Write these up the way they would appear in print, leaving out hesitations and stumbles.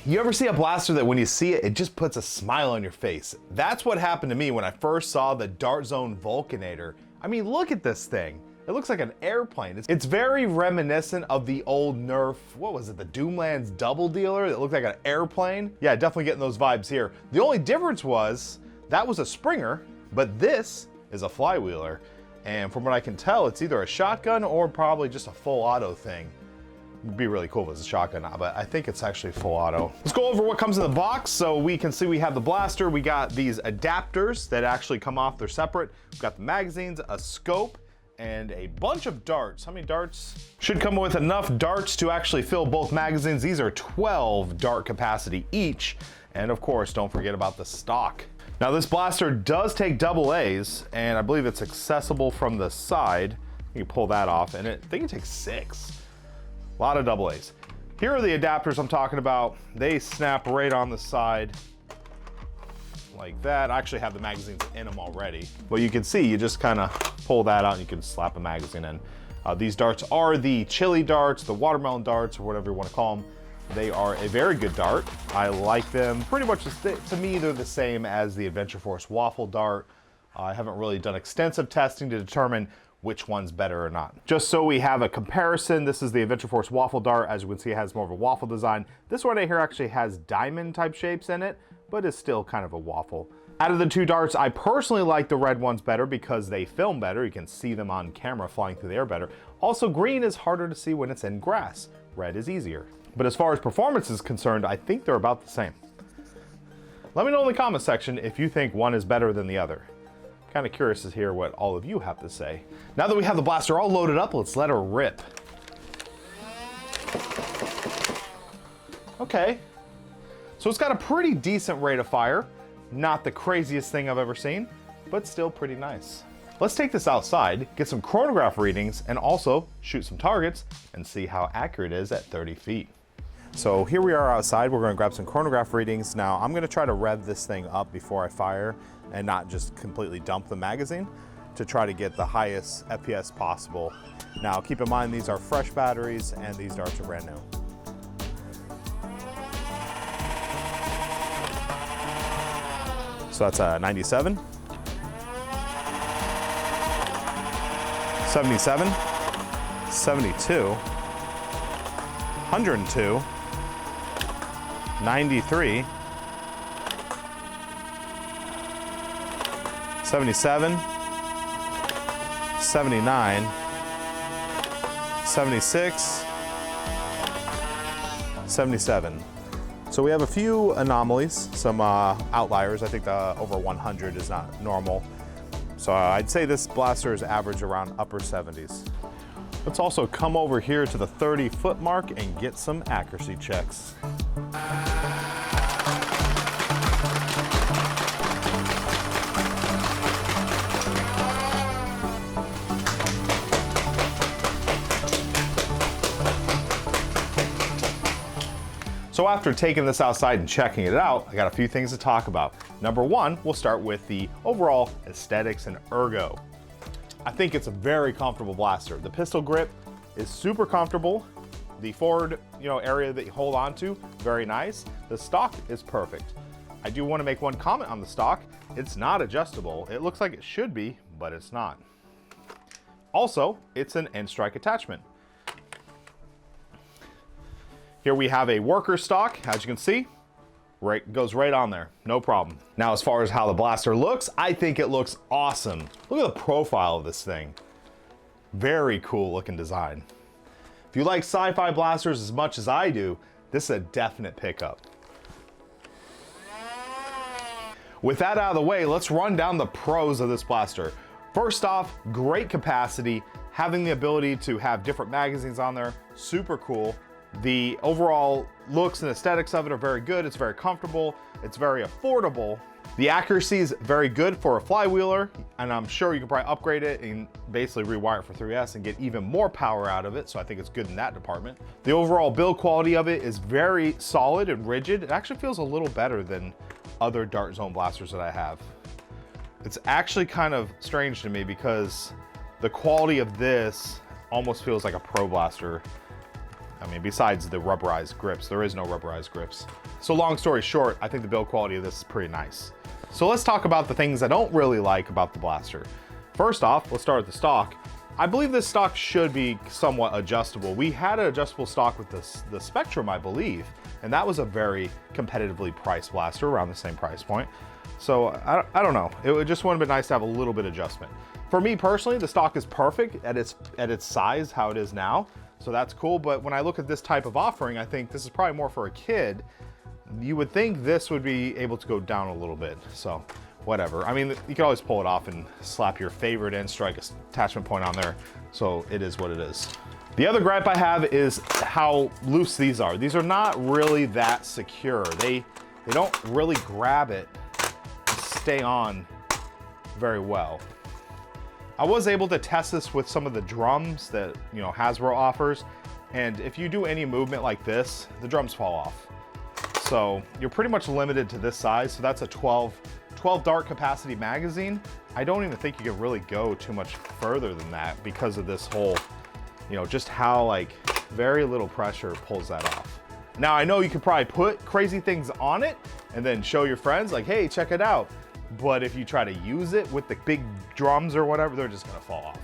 You ever see a blaster that when you see it, it just puts a smile on your face? That's what happened to me when I first saw the DartZone Vulcanator. I mean, look at this thing. It looks like an airplane. It's very reminiscent of the old Nerf, what was it, the Doomland's Double Dealer that looked like an airplane? Yeah, definitely getting those vibes here. The only difference was that was a Springer, but this is a flywheeler. And from what I can tell, it's either a shotgun or probably just a full auto thing. It'd be really cool if it was a shotgun, but I think it's actually full auto. Let's go over what comes in the box. So we can see we have the blaster. We got these adapters that actually come off. They're separate. We've got the magazines, a scope, and a bunch of darts. How many darts? Should come with enough darts to actually fill both magazines. These are 12 dart capacity each. And of course, don't forget about the stock. Now this blaster does take AA's, and I believe it's accessible from the side. You can pull that off, and I think it takes 6. A lot of AA's. Here are the adapters I'm talking about. They snap right on the side like that. I actually have the magazines in them already. But you can see, you just kind of pull that out and you can slap a magazine in. These darts are the chili darts, the watermelon darts, or whatever you want to call them. They are a very good dart. I like them pretty much, to me, they're the same as the Adventure Force waffle dart. I haven't really done extensive testing to determine which one's better or not. Just so we have a comparison, this is the Adventure Force waffle dart. As you can see, it has more of a waffle design. This one right here actually has diamond type shapes in it, but is still kind of a waffle. Out of the two darts, I personally like the red ones better because they film better. You can see them on camera flying through the air better. Also, green is harder to see when it's in grass. Red is easier. But as far as performance is concerned, I think they're about the same. Let me know in the comment section if you think one is better than the other. Kind of curious to hear what all of you have to say. Now that we have the blaster all loaded up, let's let her rip. Okay. So it's got a pretty decent rate of fire. Not the craziest thing I've ever seen, but still pretty nice. Let's take this outside, get some chronograph readings, and also shoot some targets and see how accurate it is at 30 feet. So here we are outside. We're going to grab some chronograph readings. Now I'm going to try to rev this thing up before I fire and not just completely dump the magazine to try to get the highest FPS possible. Now keep in mind these are fresh batteries and these darts are brand new. So that's a 97, 77, 72, 102, 93, 77, 79, 76, 77. So we have a few anomalies, some outliers. I think the over 100 is not normal. So I'd say this blaster is average around upper 70s. Let's also come over here to the 30-foot mark and get some accuracy checks. So after taking this outside and checking it out, I got a few things to talk about. Number one, we'll start with the overall aesthetics and ergo. I think it's a very comfortable blaster. The pistol grip is super comfortable. The forward, area that you hold on to, very nice. The stock is perfect. I do want to make one comment on the stock. It's not adjustable. It looks like it should be, but it's not. Also, it's an end strike attachment. Here we have a worker stock, as you can see, goes right on there, no problem. Now, as far as how the blaster looks, I think it looks awesome. Look at the profile of this thing. Very cool looking design. If you like sci-fi blasters as much as I do, this is a definite pickup. With that out of the way, let's run down the pros of this blaster. First off, great capacity, having the ability to have different magazines on there, super cool. The overall looks and aesthetics of it are very good. It's very comfortable. It's very affordable. The accuracy is very good for a flywheeler, and I'm sure you can probably upgrade it and basically rewire it for 3S and get even more power out of it, so I think it's good in that department. The overall build quality of it is very solid and rigid. It actually feels a little better than other DartZone blasters that I have. It's actually kind of strange to me because the quality of this almost feels like a pro blaster. I mean, besides the rubberized grips, there is no rubberized grips. So long story short, I think the build quality of this is pretty nice. So let's talk about the things I don't really like about the blaster. First off, let's start with the stock. I believe this stock should be somewhat adjustable. We had an adjustable stock with the Spectrum, I believe, and that was a very competitively priced blaster, around the same price point. So I don't know, it just would have been nice to have a little bit of adjustment. For me personally, the stock is perfect at its size, how it is now. So that's cool, but when I look at this type of offering, I think this is probably more for a kid. You would think this would be able to go down a little bit, so whatever. I mean, you can always pull it off and slap your favorite in strike attachment point on there, so it is what it is. The other gripe I have is how loose these are. These are not really that secure. They don't really grab it and stay on very well. I was able to test this with some of the drums that, you know, Hasbro offers, and if you do any movement like this, the drums fall off. So you're pretty much limited to this size. So that's a 12 dart capacity magazine. I don't even think you can really go too much further than that because of this whole, you know, just how like very little pressure pulls that off. Now I know you could probably put crazy things on it and then show your friends like, hey, check it out. But if you try to use it with the big drums or whatever, they're just gonna fall off.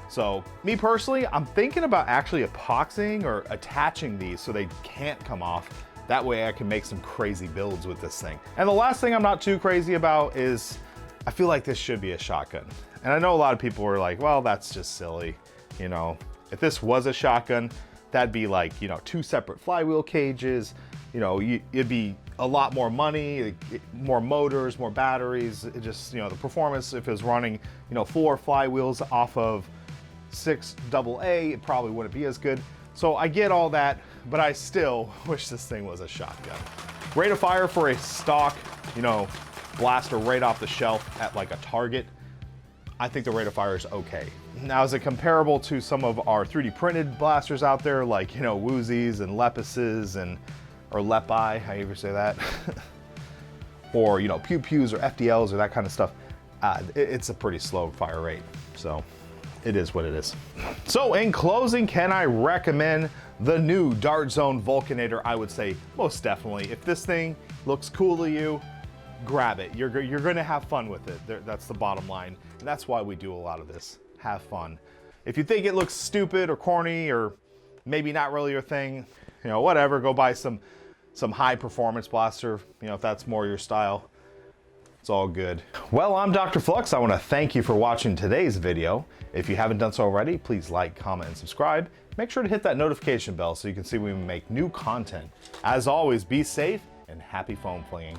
So me personally, I'm thinking about actually epoxying or attaching these so they can't come off. That way I can make some crazy builds with this thing. And the last thing I'm not too crazy about is I feel like this should be a shotgun. And I know a lot of people were like, well, that's just silly. You know, if this was a shotgun, that'd be like, you know, 2 separate flywheel cages. You know, it'd be a lot more money, more motors, more batteries. It just, you know, the performance, if it was running, you know, 4 flywheels off of 6 AA, it probably wouldn't be as good. So I get all that, but I still wish this thing was a shotgun. Rate of fire for a stock, you know, blaster right off the shelf at like a Target, I think the rate of fire is okay. Now, is it comparable to some of our 3D printed blasters out there, like, you know, Woozies and Lepises or Lepi, how you ever say that? Or, you know, Pew Pews or FDLs or that kind of stuff. It's a pretty slow fire rate, so it is what it is. So in closing, can I recommend the new DartZone Vulcanator? I would say most definitely. If this thing looks cool to you, grab it. You're gonna have fun with it. That's the bottom line. And that's why we do a lot of this. Have fun. If you think it looks stupid or corny or maybe not really your thing, you know, whatever, go buy some high performance blaster, you know, if that's more your style. It's all good. Well, I'm DrFlux. I want to thank you for watching today's video. If you haven't done so already, please like, comment, and subscribe. Make sure to hit that notification bell so you can see when we make new content. As always, be safe and happy foam flinging.